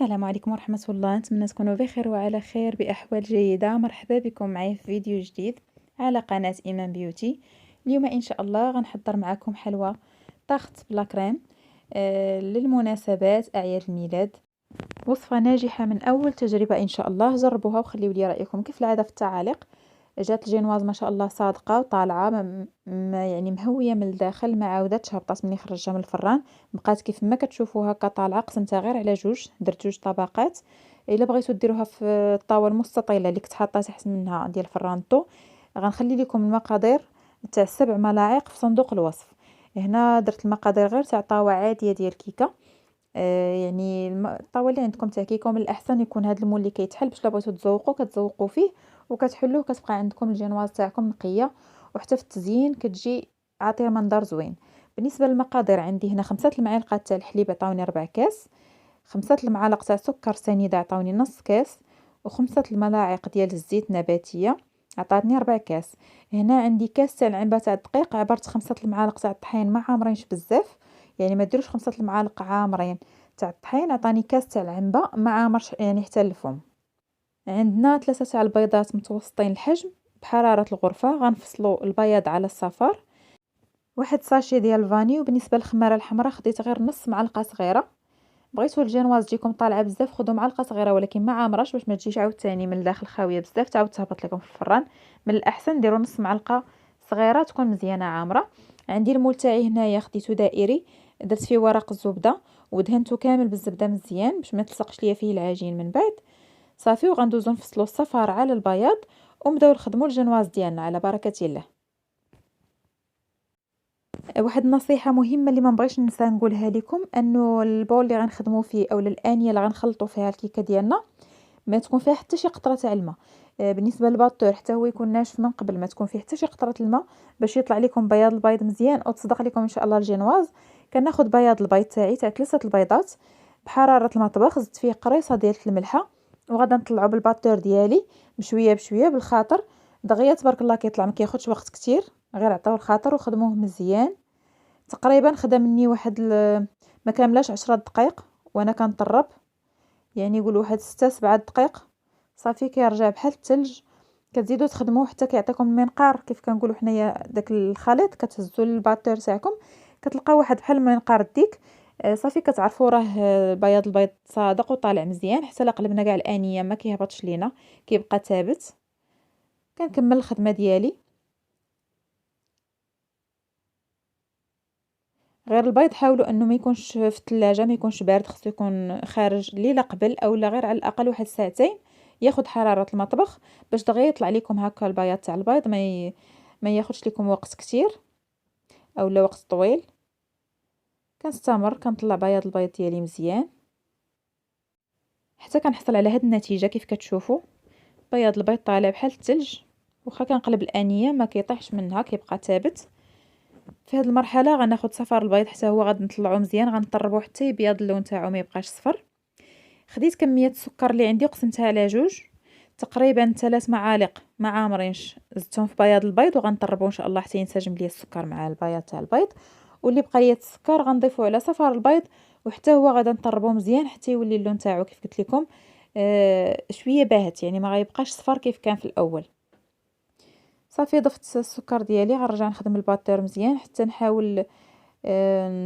السلام عليكم ورحمة الله، نتمنى تكونوا بخير وعلى خير بأحوال جيدة. مرحبا بكم معايا في فيديو جديد على قناة إيمان بيوتي. اليوم إن شاء الله غنحضر معكم حلوى طاخت بلا كريم للمناسبات أعياد الميلاد. وصفة ناجحة من أول تجربة إن شاء الله، جربوها وخليوا لي رأيكم كيف العادة في التعاليق. جات الجينواز ما شاء الله صادقة وطالعة يعني مهوية من الداخل، ما عاودتش هبطات مني خرجتها من الفران، بقات كيف ما كتشوفوا هكا طالعة. قسمتها غير على جوج، درت جوج طبقات. الا بغيتو ديروها في الطاوه المستطيله اللي كنت حاطه تحت منها ديال الفرانطو، غنخلي لكم المقادير تاع 7 ملاعق في صندوق الوصف. هنا درت المقادير غير تاع طاوه عاديه ديال كيكه. يعني الطاوه اللي عندكم تاع كيكه، من الاحسن يكون هذا المول اللي كيتحل باش لا بغيتو تزوقوا كتزوقوا فيه وكتحلوه، كتبقى عندكم الجينواز تاعكم نقيه، وحتى في التزيين كتجي عطيه منظر زوين. بالنسبه للمقادير، عندي هنا 5 المعالق تاع الحليب عطاوني 4 كاس، 5 المعالق تاع سكر سنيده عطاوني نص كاس، و5 الملاعق ديال الزيت النباتيه عطاتني 4 كاس. هنا عندي كاس تاع العنبه تاع الدقيق، عبرت 5 المعالق تاع الطحين ما عامرينش بزاف، يعني ما ديروش 5 المعالق عامرين تاع الطحين. عطاني كاس تاع العنبه ما عامرش يعني حتى الفم. عندنا 3 تاع البيضات متوسطين الحجم بحراره الغرفه، غنفصلوا البياض على الصفار. واحد ساشي ديال الفاني. وبالنسبه للخماره الحمراء خديت غير نص معلقه صغيره. بغيتو الجينواز تجيكم طالعه بزاف خذوا معلقه صغيره ولكن ما عامراش، باش ما تجيش عاوتاني من الداخل خاويه بزاف تعاود تهبط لكم في الفران. من الاحسن ديروا نص معلقه صغيره تكون مزيانه عامره. عندي المول تاعي هنايا خديته دائري، درت فيه ورق الزبده ودهنته كامل بالزبده مزيان باش ما تلصقش ليا فيه العجين من بعد. صافي، وغندوزو نفصلوا الصفار على البياض ونبداو نخدموا الجينواز ديالنا على بركه الله. واحد النصيحه مهمه اللي ما بغيتش ننسى نقولها لكم، انه البول اللي غنخدموا فيه او الانيه اللي غنخلطوا فيها الكيكه ديالنا ما تكون فيها حتى شي قطره تاع الماء. بالنسبه للباطور حتى هو يكون ناشف من قبل، ما تكون فيه حتى شي قطره الماء باش يطلع لكم بياض البيض مزيان وتصدق لكم ان شاء الله الجينواز. كناخذ بياض البيض تاعي تاع 3 البيضات بحراره المطبخ، زدت فيه قريصه ديال الملحه، وغادا نطلعو بالباطور ديالي بشويه بشويه بالخاطر. دغيا تبارك الله كيطلع ما كياخذش وقت كتير، غير عطاو الخاطر وخدموه مزيان. تقريبا خدا مني واحد ما كاملاش 10 دقائق وانا كنطرب، يعني يقول واحد 6 7 دقائق. صافي كيرجع بحال الثلج. كتزيدوا تخدموه حتى كيعطيكم المنقار كيف كنقولوا حنايا، داك الخليط كتهزوا للباتور تاعكم كتلقاو واحد بحال المنقار الديك. صافي كتعرفوا راه بياض البيض صادق وطالع مزيان، حتى لا قلبنا كاع الانيه ما كيهبطش لينا، كيبقى ثابت. كنكمل الخدمه ديالي. غير البيض حاولوا انه ما يكونش في الثلاجه، ما يكونش بارد، خصو يكون خارج ليله قبل او لا غير على الاقل واحد ساعتين ياخد حراره المطبخ باش دغيا يطلع لكم هكا البياض تاع البيض، ما ياخدش لكم وقت كتير او لا وقت طويل. كنستمر كنطلع بياض البيض ديالي مزيان حتى كنحصل على هاد النتيجه. كيف كتشوفوا بياض البيض طالع بحال الثلج، واخا كنقلب الانيه ما كيطيحش منها، كيبقى ثابت. في هذه المرحله غناخد صفار البيض حتى هو غادي نطلعوه مزيان، غنطربوه حتى يبيض اللون تاعو ما يبقاش صفر. خديت كميه السكر اللي عندي وقسمتها على جوج، تقريبا 3 معالق ما عامرينش زدتهم في بياض البيض، وغنطربوه ان شاء الله حتى ينسجم ليا السكر مع البياض تاع البيض. واللي بقى ليا السكر غنضيفوه على صفار البيض، وحتى هو غادا نطربوه مزيان حتى يولي اللون تاعو كيف قلت لكم شويه باهت، يعني ما غيبقاش صفر كيف كان في الاول. صافي ضفت السكر ديالي، غنرجع نخدم الباتور مزيان حتى نحاول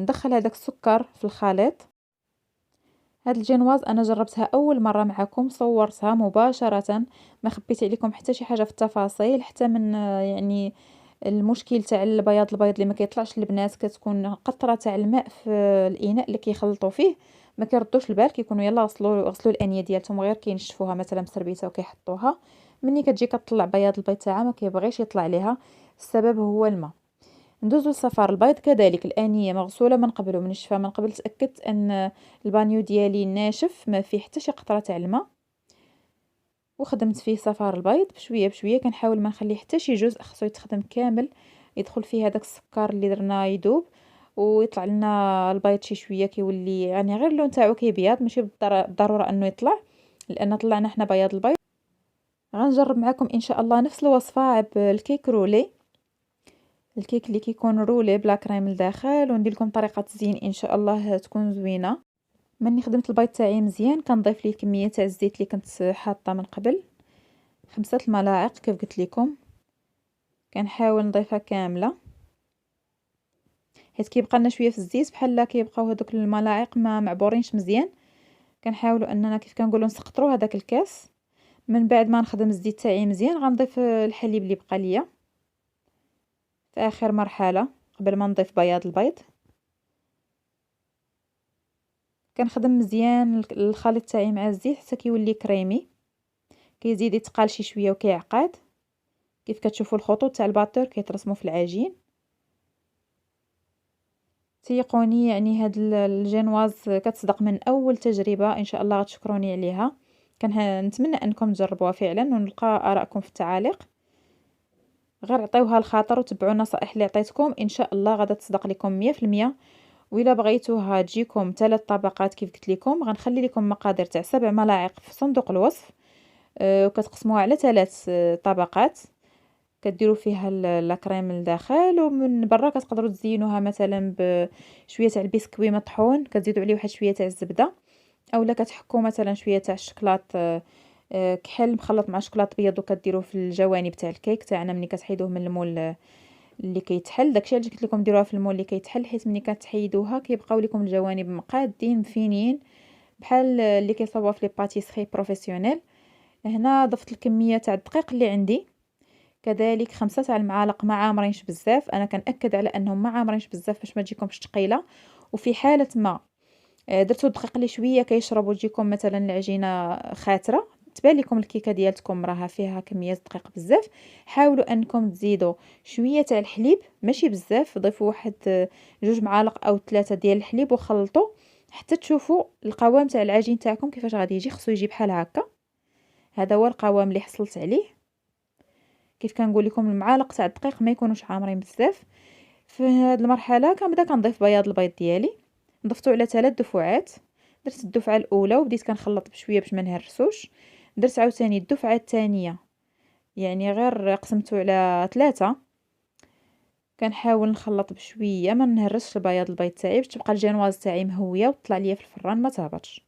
ندخل هذاك السكر في الخليط. هاد الجينواز انا جربتها اول مره معكم، صورتها مباشره، ما خبيت عليكم حتى شي حاجه في التفاصيل، حتى من يعني المشكل تاع البياض البيض اللي ما كيطلعش البنات، كتكون قطره تاع الماء في الاناء اللي كيخلطوا فيه، ما كيردوش البال، كيكونوا يلا غسلوا الانيه ديالتهم غير كينشفوها مثلا بسربيته وكيحطوها. ملي كتجي كتطلع بياض البيض تاعها ما كيبغيش يطلع ليها، السبب هو الماء. ندوزو لصفار البيض، كذلك الانيه مغسوله من قبل ومنشفه من قبل، تاكدت ان البانيو ديالي ناشف ما فيه حتى شي قطره تاع الماء. وخدمت فيه صفار البيض بشويه بشويه، كنحاول ما نخلي حتى شي جزء، خصو يتخدم كامل، يدخل فيه هذاك السكر اللي درنا يذوب ويطلع لنا البيض شي شويه كيولي يعني غير اللون تاعو كيبيض، ماشي بالضروره انه يطلع، لان طلعنا حنا بياض البيض. غنجرب معكم ان شاء الله نفس الوصفه بالكيك رولي، الكيك اللي كيكون رولي بلا كريم الداخل، وندير لكم طريقه تزيين ان شاء الله تكون زوينه. مني خدمت البيض تاعي مزيان كنضيف ليه كميه تاع الزيت اللي كنت حاطه من قبل، 5 الملاعق كيف قلت لكم. كنحاول نضيفها كامله حيت كيبقى لنا شويه في الزيت بحال كيبقاو هذوك الملاعق ما معبورينش مزيان. كنحاولوا اننا كيف كنقولوا نسقطروا هذاك الكاس. من بعد ما نخدم الزيت تاعي مزيان غنضيف الحليب اللي بقى ليا في اخر مرحله قبل ما نضيف بياض البيض. كنخدم مزيان الخليط تاعي مع الزيت حتى كيولي كريمي، كيزيد يتقال شي شويه وكيعقد. كيف كتشوفوا الخطوط تاع الباتور كيترسموا في العجين. تيقوني يعني هاد الجينواز كتصدق من اول تجربه، ان شاء الله غتشكروني عليها. نتمنى انكم تجربوها فعلا ونلقى ارائكم في التعاليق. غير عطيوها الخاطر وتبعوا النصائح اللي عطيتكم، ان شاء الله غادا تصدق لكم 100%. وإلا بغيتوها تجيكم 3 طبقات كيف قلت لكم، غنخلي لكم مقادير تاع 7 ملاعق في صندوق الوصف. وكتقسموها على 3 طبقات. كديروا فيها لاكريم لداخل، ومن برا كتقدروا تزينوها مثلا بشويه تاع البسكوي مطحون، كتزيدوا عليه واحد شويه تاع الزبده، اولا كتحكوا مثلا شويه تاع الشكلاط كحل مخلط مع شكلاط بيض وكديروه في الجوانب تاع الكيك تاعنا ملي كتحيدوه من المول اللي كيتحل. داكشي علاش قلت لكم ديروها في المول اللي كيتحل، حيت ملي كتحيدوها كيبقاو لكم الجوانب مقادين مفينين بحال اللي كيصاوبوها في لي باتيسري بروفيسيونيل. هنا ضفت الكميه تاع الدقيق اللي عندي، كذلك 5 تاع المعالق ما عامرينش بزاف. انا كنأكد على انهم ما عامرينش بزاف باش ما تجيكمش ثقيله. وفي حاله ما درتو الدقيق اللي شويه كيشرب وتجيكم مثلا العجينه خاتره، تبان لكم الكيكه ديالتكم راها فيها كميه دقيق بزاف، حاولوا انكم تزيدوا شويه تاع الحليب ماشي بزاف. ضيفوا واحد 2 معالق او 3 ديال الحليب وخلطوا حتى تشوفوا القوام تاع العجين تاعكم كيفاش غادي يجي. خصو يجي بحال هكا، هذا هو القوام اللي حصلت عليه. كيف كنقول لكم المعالق تاع الدقيق ما يكونوش عامرين بزاف. في هذه المرحله كنبدا كنضيف بياض البيض ديالي، ضفتو على 3 دفعات. درت الدفعه الاولى وبديت كنخلط بشويه باش ما نهرسوش. درت عاوتاني الدفعه الثانيه، يعني غير قسمته على 3. كنحاول نخلط بشويه ما نهرسش البياض البيض تاعي باش تبقى الجينواز تاعي مهويه وتطلع ليا في الفران ما تهبطش.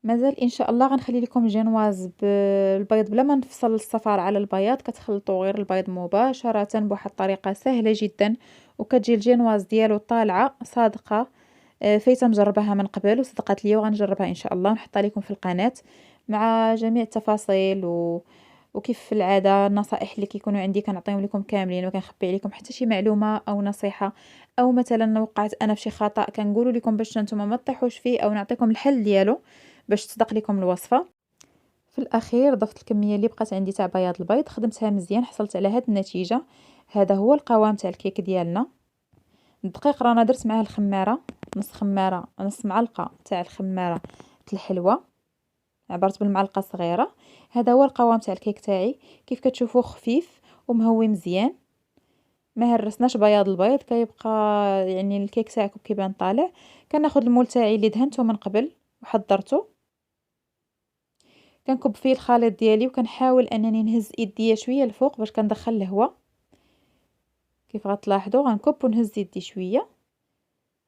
مازال ان شاء الله غنخلي لكم جينواز بالبيض بلا ما نفصل الصفار على البياض. كتخلطوا غير البيض مباشره بواحد الطريقه سهله جدا، وكتجي الجينواز ديالو طالعه صادقه. فايته مجرباها من قبل وصدقت لي وغنجربها ان شاء الله ونحطها لكم في القناه مع جميع التفاصيل وكيف في العاده النصائح اللي كيكونوا عندي كنعطيهم لكم كاملين، وما كنخبي عليكم حتى شي معلومه او نصيحه، او مثلا وقعت انا في شي خطا كنقول لكم باش نتوما ما تطيحوش فيه، او نعطيكم الحل ديالو باش تصدق لكم الوصفه. في الاخير ضفت الكميه اللي بقات عندي تاع بياض البيض، خدمتها مزيان، حصلت على هاد النتيجه. هذا هو القوام تاع الكيك ديالنا. الدقيق رانا درت معاه الخماره، نص خماره، نص معلقه تاع الخماره الحلوه، عبرت بالمعلقه الصغيره. هذا هو القوام تاع الكيك تاعي. كيف كتشوفوا خفيف ومهوي مزيان، ما هرسناش بياض البيض، كيبقى يعني الكيك تاعكم كيبان طالع. كناخذ المول تاعي اللي دهنته من قبل وحضرته، كنكب فيه الخليط ديالي وكنحاول انني نهز يديا شويه الفوق باش كندخل الهواء. كيف غتلاحظوا غنكب ونهز يدي شويه،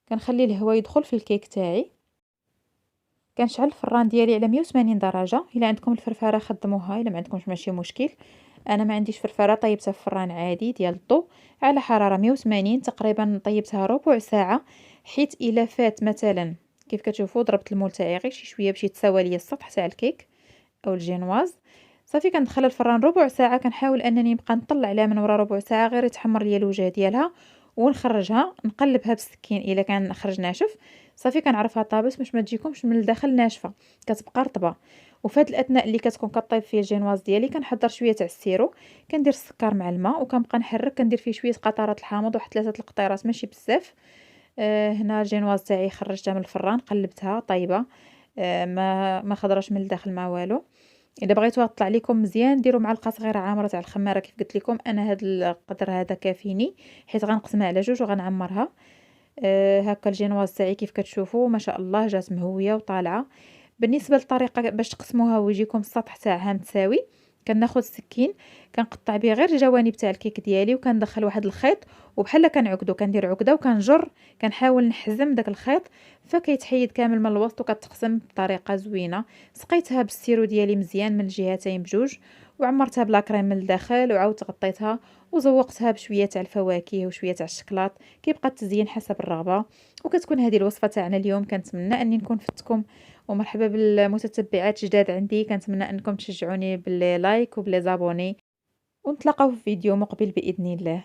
كنخلي الهواء يدخل في الكيك تاعي. كنشعل الفران ديالي على 180 درجه. الا عندكم الفرفاره خدموها، الا ما عندكمش ماشي مشكل. انا ما عنديش فرفاره، طيبتها في فران عادي ديال الضو على حراره 180 تقريبا. طيبتها ربع ساعه، حيت الا فات مثلا كيف كتشوفوا ضربت المول تاعي غير شي شويه باش يتساوى ليا السطح تاع الكيك او الجينواز. صافي كندخل الفران ربع ساعه. كنحاول انني نبقى نطلع عليها من ورا ربع ساعه غير يتحمر ليا الوجه ديالها، ونخرجها نقلبها بالسكين. الا كان خرج ناشف صافي كنعرفها طابت باش ما تجيكمش من الداخل ناشفه، كتبقى رطبه. وفي هذا الاثناء اللي كتكون كطيب فيه الجينواز ديالي كنحضر شويه تاع السيرو. كندير السكر مع الماء وكنبقى نحرك، كندير فيه شويه قطرات الحامض، واحد 3 القطيرات ماشي بزاف. هنا الجينواز تاعي خرجتها من الفران، قلبتها طيبه. ما خضرش من الداخل ما والو. اذا بغيتوها تطلع لكم مزيان ديروا معلقه صغيره عامره تاع الخماره كيف قلت لكم. انا هذا القدر هذا كافيني، حيت غنقسمها على 2 وغنعمرها. هكا الجينواز تاعي كيف كتشوفوا ما شاء الله جات مهويه وطالعه. بالنسبه للطريقه باش تقسموها ويجيكم السطح تاعها متساوي، كناخد السكين كنقطع به غير الجوانب تاع الكيك ديالي، وكندخل واحد الخيط وبحال كنعقدو، كندير عقدة وكنجر، كنحاول نحزم داك الخيط فكيتحيد كامل من الوسط وكتقسم بطريقة زوينة. سقيتها بالسيرو ديالي مزيان من الجهتين بجوج، وعمرتها بلا كريم من الداخل، وعاودت غطيتها وزوقتها بشوية تاع الفواكه وشوية تاع الشكلاط، كيبقى التزيين حسب الرغبة. وكتكون هذه الوصفة تاعنا اليوم. كنتمنى اني نكون فدتكم، ومرحبا بالمتتبعات جداد عندي. كنتمنى انكم تشجعوني باللايك وباللي زابوني، ونتلاقاو في فيديو مقبل باذن الله.